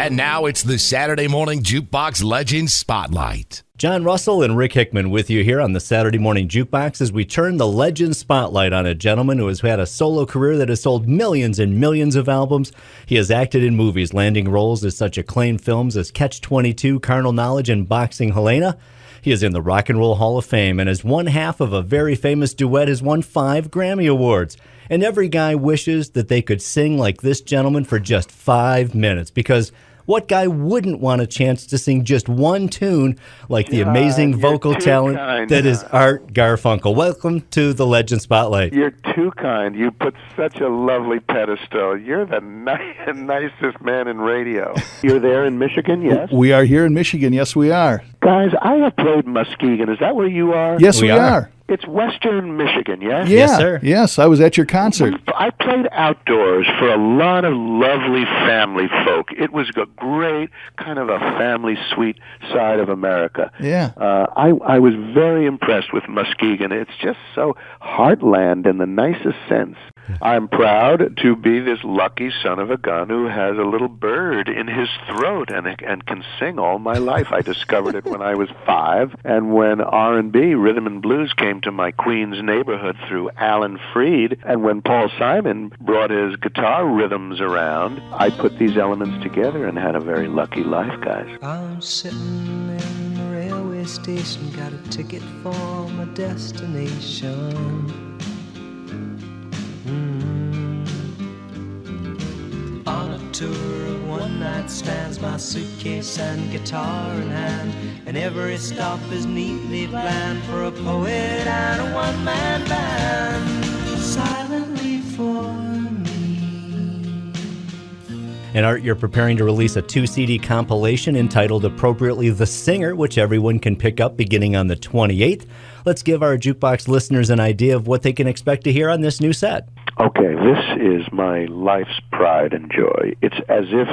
And now it's the Saturday Morning Jukebox Legends Spotlight. Jon Russell and Rick Hickman with you here on the Saturday Morning Jukebox as we turn the Legends Spotlight on a gentleman who has had a solo career that has sold millions and millions of albums. He has acted in movies, landing roles as such acclaimed films as Catch-22, Carnal Knowledge, and Boxing Helena. He is in the Rock and Roll Hall of Fame, and as one half of a very famous duet has won 5 Grammy Awards. And every guy wishes that they could sing like this gentleman for just 5 minutes, because what guy wouldn't want a chance to sing just one tune like the amazing vocal talent that is Art Garfunkel? Welcome to the Legend Spotlight. You're too kind. You put such a lovely pedestal. You're the nicest man in radio. You're there in Michigan, yes? We are here in Michigan, yes we are. Guys, I have played Muskegon. Is that where you are? Yes, we are. It's Western Michigan, yes? Yeah, Yes, sir. Yes, I was at your concert. I played outdoors for a lot of lovely family folk. It was a great kind of a family suite side of America. Yeah. I was very impressed with Muskegon. It's just so heartland in the nicest sense. I'm proud to be this lucky son of a gun who has a little bird in his throat and can sing all my life. I discovered it when I was 5, and when R&B, rhythm and blues, came to my Queens neighborhood through Alan Freed, and when Paul Simon brought his guitar rhythms around, I put these elements together and had a very lucky life, guys. I'm sitting in the railway station, got a ticket for my destination. On a tour of one-night stands, my suitcase and guitar in hand, and every stop is neatly planned for a poet and a one-man band, silently for me. And Art, you're preparing to release a 2-CD compilation entitled appropriately The Singer, which everyone can pick up beginning on the 28th. Let's give our Jukebox listeners an idea of what they can expect to hear on this new set. Okay, this is my life's pride and joy. It's as if,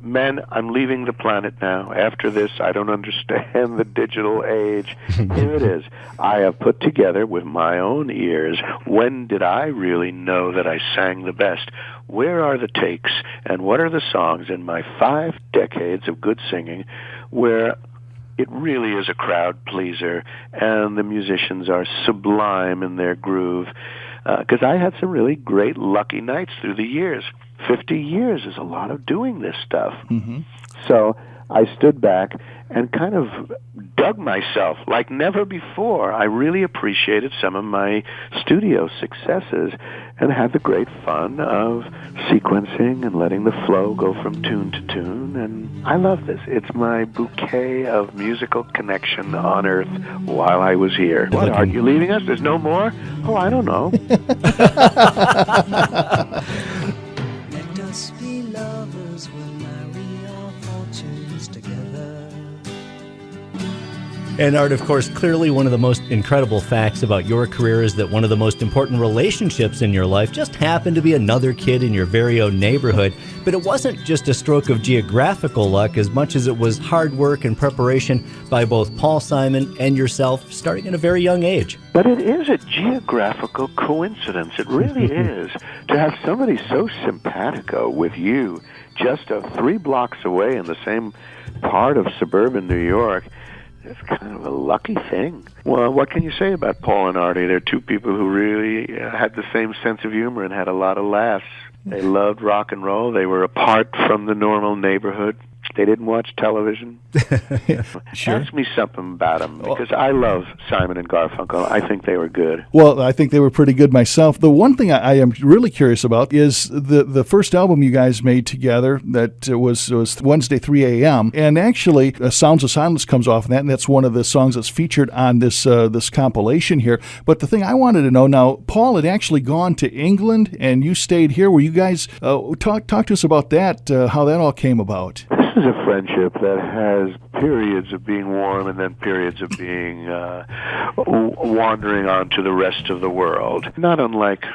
men, I'm leaving the planet now. After this, I don't understand the digital age. Here it is. I have put together with my own ears, when did I really know that I sang the best? Where are the takes, and what are the songs in my 5 decades of good singing where it really is a crowd pleaser and the musicians are sublime in their groove? Because I had some really great lucky nights through the years. 50 years is a lot of doing this stuff. Mm-hmm. So I stood back and kind of dug myself like never before. I really appreciated some of my studio successes and had the great fun of sequencing and letting the flow go from tune to tune. And I love this. It's my bouquet of musical connection on Earth while I was here. What, are you leaving us? There's no more? Oh, I don't know. Let us be lovers, we'll marry our fortunes together. And Art, of course, clearly one of the most incredible facts about your career is that one of the most important relationships in your life just happened to be another kid in your very own neighborhood. But it wasn't just a stroke of geographical luck as much as it was hard work and preparation by both Paul Simon and yourself, starting at a very young age. But it is a geographical coincidence. It really is. To have somebody so simpatico with you just 3 blocks away in the same part of suburban New York, it's kind of a lucky thing. Well, what can you say about Paul and Artie? They're 2 people who really had the same sense of humor and had a lot of laughs. They loved rock and roll. They were apart from the normal neighborhood. They didn't watch television. Sure. Ask me something about them, because I love Simon and Garfunkel. I think they were good. Well, I think they were pretty good myself. The one thing I am really curious about is the first album you guys made together that was Wednesday 3 a.m. And actually, Sounds of Silence comes off of that, and that's one of the songs that's featured on this compilation here. But the thing I wanted to know now, Paul had actually gone to England, and you stayed here. Were you guys, talk to us about that, how that all came about. This is a friendship that has periods of being warm and then periods of being wandering on to the rest of the world. Not unlike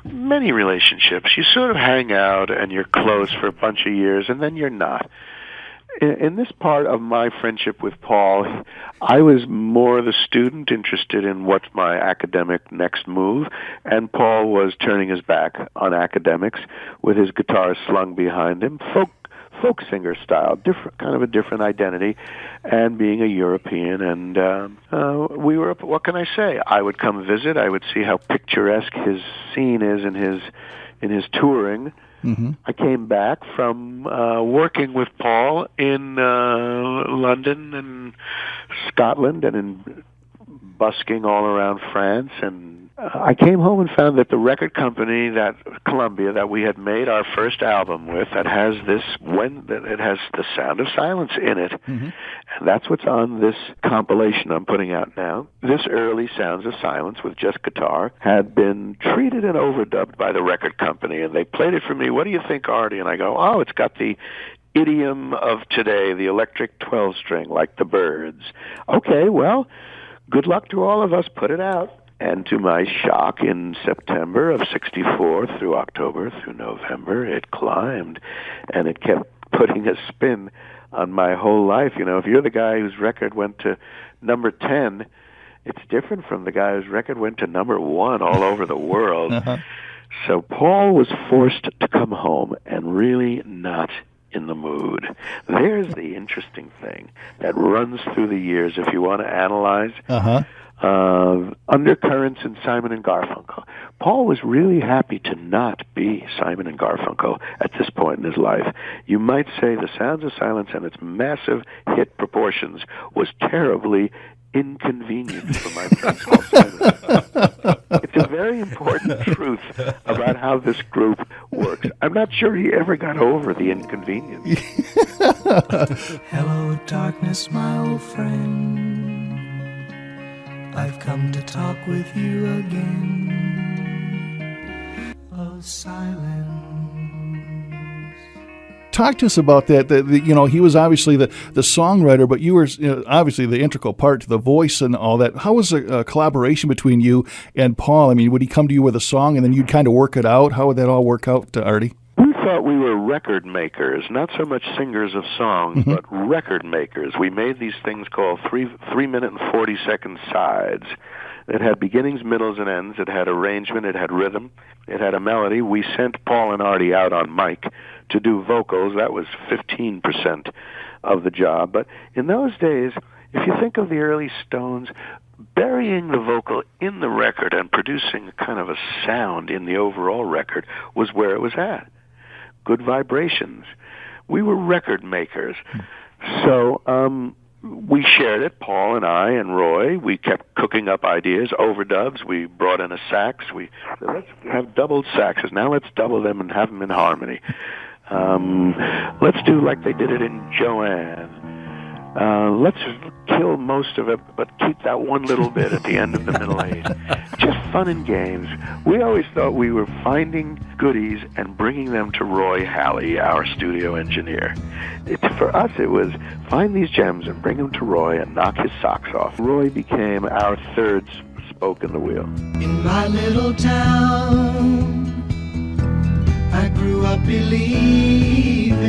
many relationships. You sort of hang out and you're close for a bunch of years and then you're not. In this part of my friendship with Paul, I was more the student interested in what's my academic next move, and Paul was turning his back on academics with his guitar slung behind him, folk singer style, different kind of a different identity, and being a European. And we were. What can I say? I would come visit. I would see how picturesque his scene is in his touring. Mm-hmm. I came back from working with Paul in London and Scotland and in busking all around France, and I came home and found that the record company, that Columbia, that we had made our first album with, that has it has The Sound of Silence in it, mm-hmm. and that's what's on this compilation I'm putting out now. This early Sounds of Silence with just guitar had been treated and overdubbed by the record company, and they played it for me. What do you think, Artie? And I go, oh, it's got the idiom of today, the electric 12-string, like the Byrds. Okay, well, good luck to all of us. Put it out. And to my shock, in September of '64 through October through November, it climbed, and it kept putting a spin on my whole life. You know, if you're the guy whose record went to number 10, it's different from the guy whose record went to number 1 all over the world. Uh-huh. So Paul was forced to come home and really not in the mood. There's the interesting thing that runs through the years if you want to analyze. Uh-huh. Undercurrents in Simon and Garfunkel. Paul was really happy to not be Simon and Garfunkel at this point in his life. You might say The Sounds of Silence and its massive hit proportions was terribly inconvenient for my friends called Simon. It's a very important truth about how this group works. I'm not sure he ever got over the inconvenience. Hello, darkness, my old friend. I've come to talk with you again. Of silence. Talk to us about that. He was obviously the songwriter, but you were obviously the integral part to the voice and all that. How was the collaboration between you and Paul? I mean, would he come to you with a song and then you'd kind of work it out? How would that all work out, Artie? We thought we were record makers, not so much singers of songs, mm-hmm. but record makers. We made these things called 3-minute and 40-second sides. It had beginnings, middles, and ends. It had arrangement. It had rhythm. It had a melody. We sent Paul and Artie out on mic to do vocals. That was 15% of the job. But in those days, if you think of the early Stones, burying the vocal in the record and producing kind of a sound in the overall record was where it was at. Good vibrations. We were record makers. So we shared it, Paul and I and Roy. We kept cooking up ideas, overdubs. We brought in a sax. We said, let's have doubled saxes. Now let's double them and have them in harmony. Let's do like they did it in Joanne. Let's kill most of it, but keep that one little bit at the end of the middle age. Just fun and games. We always thought we were finding goodies and bringing them to Roy Halley, our studio engineer. For us, it was find these gems and bring them to Roy and knock his socks off. Roy became our third spoke in the wheel. In my little town, I grew up believing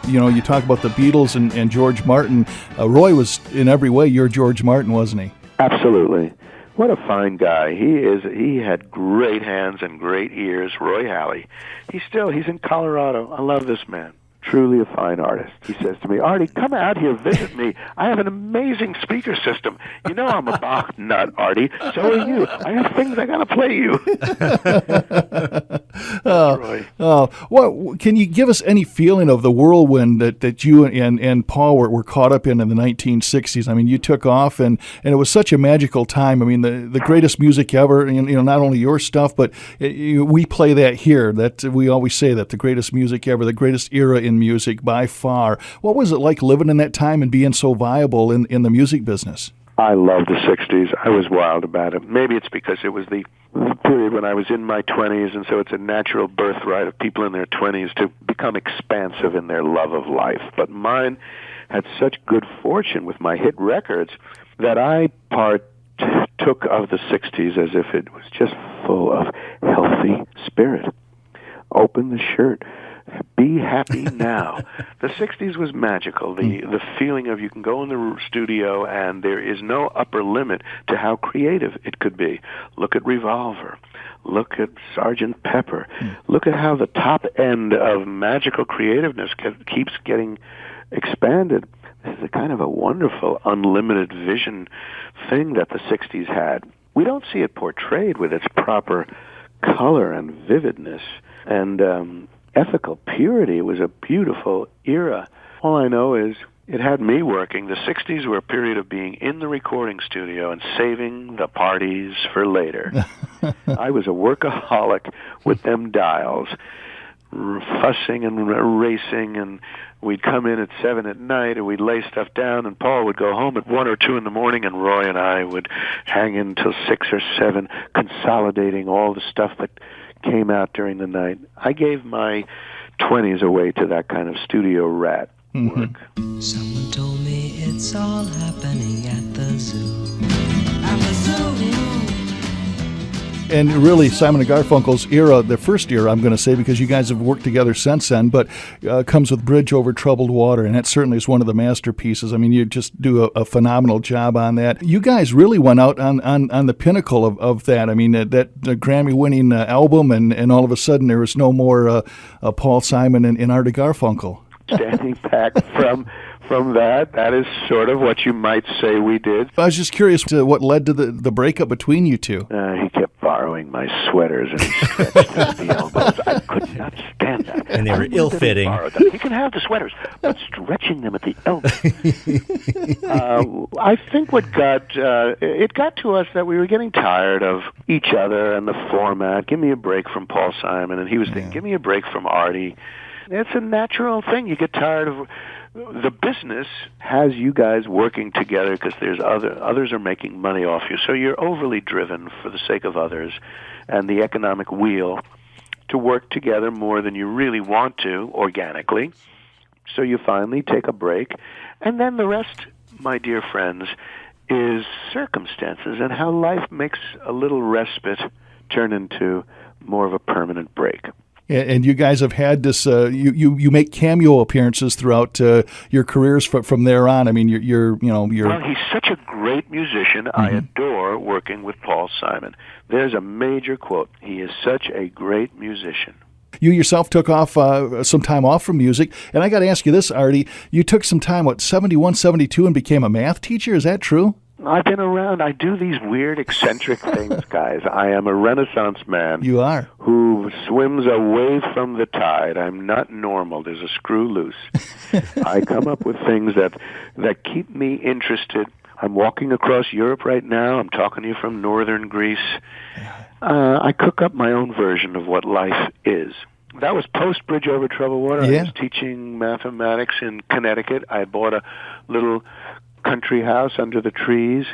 you talk about the Beatles and George Martin. Roy was in every way your George Martin, wasn't he? Absolutely. What a fine guy. He had great hands and great ears, Roy Halley. He's in Colorado. I love this man. Truly a fine artist. He says to me, Artie, come out here, visit me. I have an amazing speaker system. You know I'm a Bach nut, Artie. So are you. I have things I got to play you. Well, can you give us any feeling of the whirlwind that you and Paul were caught up in the 1960s? I mean, you took off, and it was such a magical time. I mean, the greatest music ever, not only your stuff, but we play that here. That we always say that the greatest music ever, the greatest era in music by far. What was it like living in that time and being so viable in the music business? I loved the 60s. I was wild about it. Maybe it's because it was the period when I was in my 20s, and so it's a natural birthright of people in their 20s to become expansive in their love of life. But mine had such good fortune with my hit records that I partook of the 60s as if it was just full of healthy spirit. Open the shirt. Be happy now. The 60s was magical. The feeling of you can go in the studio and there is no upper limit to how creative it could be. Look at Revolver. Look at Sgt. Pepper. Look at how the top end of magical creativeness keeps getting expanded. This is a kind of a wonderful, unlimited vision thing that the 60s had. We don't see it portrayed with its proper color and vividness and ethical purity. It was a beautiful era. All I know is it had me working. The 60s were a period of being in the recording studio and saving the parties for later. I was a workaholic with them dials, fussing and racing, and we'd come in at 7 at night, and we'd lay stuff down, and Paul would go home at 1 or 2 in the morning, and Roy and I would hang in till 6 or 7, consolidating all the stuff that came out during the night. I gave my 20s away to that kind of studio rat work. Someone told me it's all happening at the zoo. At the zoo. And really, Simon and Garfunkel's era, the first era, I'm going to say, because you guys have worked together since then, but comes with Bridge Over Troubled Water, and that certainly is one of the masterpieces. I mean, you just do a phenomenal job on that. You guys really went out on the pinnacle of that. I mean, that Grammy-winning album, and all of a sudden there was no more Paul Simon and Art Garfunkel. Standing back from that is sort of what you might say we did. I was just curious to what led to the breakup between you two. He kept borrowing my sweaters and he stretched at the elbows. I could not stand that. And they were ill-fitting. You can have the sweaters, but stretching them at the elbows. I think what got to us that we were getting tired of each other and the format. Give me a break from Paul Simon, and he was thinking, give me a break from Artie. It's a natural thing. You get tired of the business has you guys working together because there's others are making money off you. So you're overly driven for the sake of others and the economic wheel to work together more than you really want to organically. So you finally take a break. And then the rest, my dear friends, is circumstances and how life makes a little respite turn into more of a permanent break. And you guys have had this. You make cameo appearances throughout your careers from there on. I mean, you're. Well, he's such a great musician. I adore working with Paul Simon. There's a major quote. He is such a great musician. You yourself took off some time off from music, and I got to ask you this, Artie. You took some time, 71, 72, and became a math teacher. Is that true? I've been around. I do these weird, eccentric things, guys. I am a Renaissance man. You are. Who swims away from the tide. I'm not normal. There's a screw loose. I come up with things that keep me interested. I'm walking across Europe right now. I'm talking to you from northern Greece. I cook up my own version of what life is. That was post Bridge Over Troubled Water. Yeah. I was teaching mathematics in Connecticut. I bought a little country house under the trees.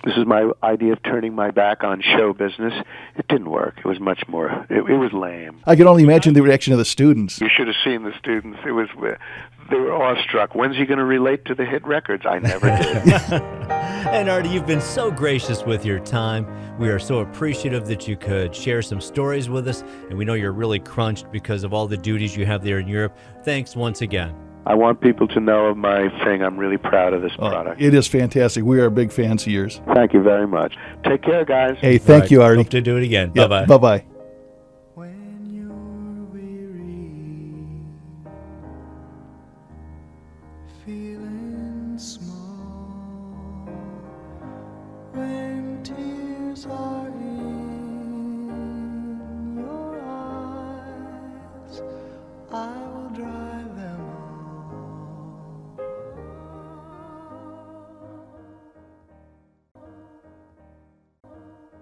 This is my idea of turning my back on show business. It didn't work. It was much more. It was lame. I can only imagine the reaction of the students. You should have seen the students. They were awestruck. When's he going to relate to the hit records? I never did. And Artie, you've been so gracious with your time. We are so appreciative that you could share some stories with us, and we know you're really crunched because of all the duties you have there in Europe. Thanks once again. I want people to know of my thing. I'm really proud of this product. It is fantastic. We are big fans of yours. Thank you very much. Take care, guys. Hey, thank you, Artie. Hope to do it again. Yep. Bye-bye. Bye-bye. When you're weary, feeling small.